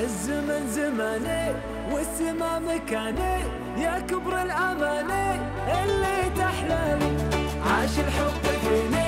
الزمن زماني والسما مكاني، يا كبر الأماني اللي تحلالي، عاش الحب فيني